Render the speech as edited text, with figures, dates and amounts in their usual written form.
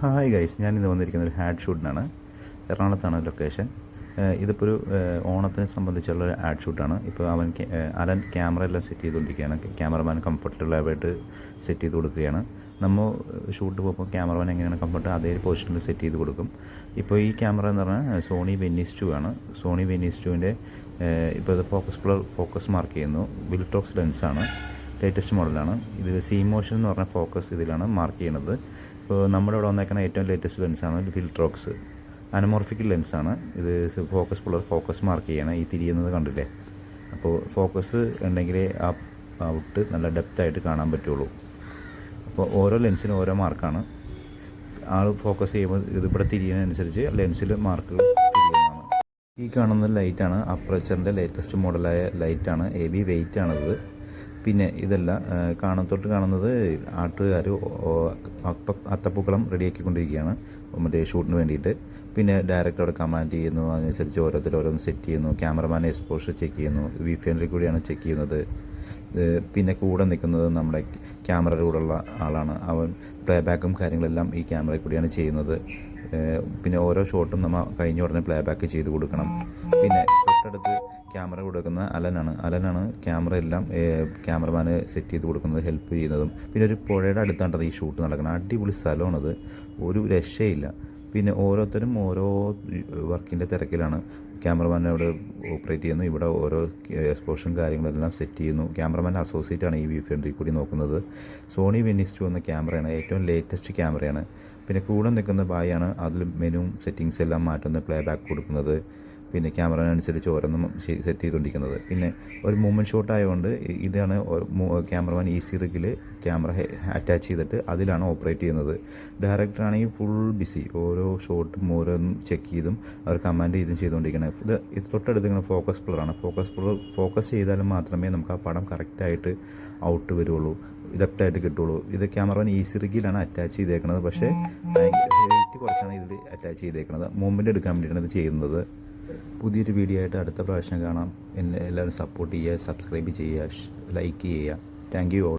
Hi guys, ഞാനിന്ന് വന്നിരിക്കുന്ന ഒരു ഹാഡ് ഷൂട്ടിനാണ്. എറണാകുളത്താണ് ലൊക്കേഷൻ. ഇതിപ്പോൾ ഒരു ഓണത്തിനെ സംബന്ധിച്ചുള്ള ഒരു ആഡ് ഷൂട്ടാണ്. ഇപ്പോൾ അലൻ ക്യാമറ എല്ലാം സെറ്റ് ചെയ്തുകൊണ്ടിരിക്കുകയാണ്. ക്യാമറമാൻ കംഫർട്ടബിളായിട്ട് സെറ്റ് ചെയ്ത് കൊടുക്കുകയാണ്. നമ്മൾ ഷൂട്ട് പോകുമ്പോൾ ക്യാമറമാൻ എങ്ങനെയാണ് കംഫർട്ട് അതേ പൊസിഷനിൽ സെറ്റ് ചെയ്ത് കൊടുക്കും. ഇപ്പോൾ ഈ ക്യാമറ എന്ന് പറഞ്ഞാൽ സോണി വെനീസ് 2 ആണ്. സോണി വെനീസ് 2ൻ്റെ ഇപ്പോൾ ഇത് ഫോക്കസ് മാർക്ക് ചെയ്യുന്നു. വിൽട്രോക്സ് ലെൻസാണ്, ലേറ്റസ്റ്റ് മോഡലാണ്. ഇതിൽ സി മോഷൻ എന്ന് പറഞ്ഞ ഫോക്കസ് ഇതിലാണ് മാർക്ക് ചെയ്യുന്നത്. ഇപ്പോൾ നമ്മുടെ ഇവിടെ വന്നേക്കുന്ന ഏറ്റവും ലേറ്റസ്റ്റ് ലെൻസാണ് വിൽട്രോക്സ്. അനമോർഫിക് ലെൻസാണ് ഇത്. ഫോക്കസ് മാർക്ക് ചെയ്യണം. ഈ തിരിയുന്നത് കണ്ടില്ലേ? അപ്പോൾ ഫോക്കസ് ഉണ്ടെങ്കിലേ ആ ഔട്ട് നല്ല ഡെപ്തായിട്ട് കാണാൻ പറ്റുള്ളൂ. അപ്പോൾ ഓരോ ലെൻസിനും ഓരോ മാർക്കാണ്. ആൾ ഫോക്കസ് ചെയ്യുമ്പോൾ ഇതിവിടെ തിരിയുന്നതനുസരിച്ച് ലെൻസിൽ മാർക്കുകൾ തിരിയുന്നതാണ്. ഈ കാണുന്ന ലൈറ്റാണ് അപ്പർച്ചറിൻ്റെ ലേറ്റസ്റ്റ് മോഡലായ ലൈറ്റാണ്. AB വെയിറ്റ് ആണിത്. പിന്നെ ഇതല്ല കാണുന്നത് ആട്ടുകാർ അത്തപ്പൂക്കളം റെഡിയാക്കിക്കൊണ്ടിരിക്കുകയാണ് മറ്റേ ഷൂട്ടിന് വേണ്ടിയിട്ട്. പിന്നെ ഡയറക്ടർ അവിടെ കമാൻഡ് ചെയ്യുന്നു, അതിനനുസരിച്ച് ഓരോന്ന് സെറ്റ് ചെയ്യുന്നു. ക്യാമറമാൻ എക്സ്പോഷർ ചെക്ക് ചെയ്യുന്നു, VPNൽ കൂടിയാണ് ചെക്ക് ചെയ്യുന്നത്. പിന്നെ കൂടെ നിൽക്കുന്നത് നമ്മുടെ ക്യാമറയുടെ കൂടെയുള്ള ആളാണ്. അവൻ പ്ലേബാക്കും കാര്യങ്ങളെല്ലാം ഈ ക്യാമറയിൽ കൂടിയാണ് ചെയ്യുന്നത്. പിന്നെ ഓരോ ഷോട്ടും നമ്മൾ കഴിഞ്ഞ ഉടനെ പ്ലേബാക്ക് ചെയ്ത് കൊടുക്കണം. പിന്നെ തൊട്ടടുത്ത് ക്യാമറ കൊടുക്കുന്ന അലനാണ് ക്യാമറ എല്ലാം ക്യാമറമാന് സെറ്റ് ചെയ്ത് കൊടുക്കുന്നത്, ഹെൽപ്പ് ചെയ്യുന്നതും. പിന്നെ ഒരു പുഴയുടെ അടുത്താണ്ടത് ഈ ഷൂട്ട് നടക്കുന്നത്. അടിപൊളി സ്ഥലമാണത്, ഒരു രക്ഷയില്ല. പിന്നെ ഓരോരുത്തരും ഓരോ വർക്കിൻ്റെ തിരക്കിലാണ്. ക്യാമറമാൻ അവിടെ ഓപ്പറേറ്റ് ചെയ്യുന്നു, ഇവിടെ ഓരോ എക്സ്പോഷനും കാര്യങ്ങളെല്ലാം സെറ്റ് ചെയ്യുന്നു. ക്യാമറമാൻ്റെ അസോസിയേറ്റാണ് ഈ VPNൽ കൂടി നോക്കുന്നത്. സോണി വെനീസ് 2 എന്ന ക്യാമറയാണ്, ഏറ്റവും ലേറ്റസ്റ്റ് ക്യാമറയാണ്. പിന്നെ കൂടെ നിൽക്കുന്ന ബായാണ് അതിൽ മെനു സെറ്റിങ്സ് എല്ലാം മാറ്റുന്നത്, പ്ലേബാക്ക് കൊടുക്കുന്നത്. പിന്നെ ക്യാമറനുസരിച്ച് ഓരോന്നും സെറ്റ് ചെയ്തുകൊണ്ടിരിക്കുന്നത്. പിന്നെ ഒരു മൂവ്മെൻറ്റ് ഷോട്ട് ആയതുകൊണ്ട് ഇതാണ് ക്യാമറമാൻ ഈസി റിഗിൽ ക്യാമറ അറ്റാച്ച് ചെയ്തിട്ട് അതിലാണ് ഓപ്പറേറ്റ് ചെയ്യുന്നത്. ഡയറക്ടറാണെങ്കിൽ ഫുൾ ബിസി, ഓരോ ഷോട്ടും ഓരോന്നും ചെക്ക് ചെയ്തും അവർ കമാൻഡ് ചെയ്തും ചെയ്തുകൊണ്ടിരിക്കുന്നത്. ഇത് തൊട്ടടുത്ത് ഇങ്ങനെ ഫോക്കസ് പ്ലറാണ്. ഫോക്കസ് ചെയ്താലും മാത്രമേ നമുക്ക് ആ പടം കറക്റ്റായിട്ട് ഔട്ട് വരുള്ളൂ, ലെഫ്റ്റായിട്ട് കിട്ടുള്ളൂ. ഇത് ക്യാമറമാൻ ഈസി റിഗിലാണ് അറ്റാച്ച് ചെയ്തേക്കുന്നത്. പക്ഷേ വെയിറ്റ് കുറച്ചാണ് ഇതിൽ അറ്റാച്ച് ചെയ്തേക്കുന്നത്. മൂവ്മെൻറ്റ് എടുക്കാൻ വേണ്ടിയിട്ടാണ് ഇത് ചെയ്യുന്നത്. പുതിയൊരു വീഡിയോ ആയിട്ട് അടുത്ത പ്രാവശ്യം കാണാം. എന്നെ എല്ലാവരും സപ്പോർട്ട് ചെയ്യുക, സബ്സ്ക്രൈബ് ചെയ്യുക, ലൈക്ക് ചെയ്യുക. Thank you all.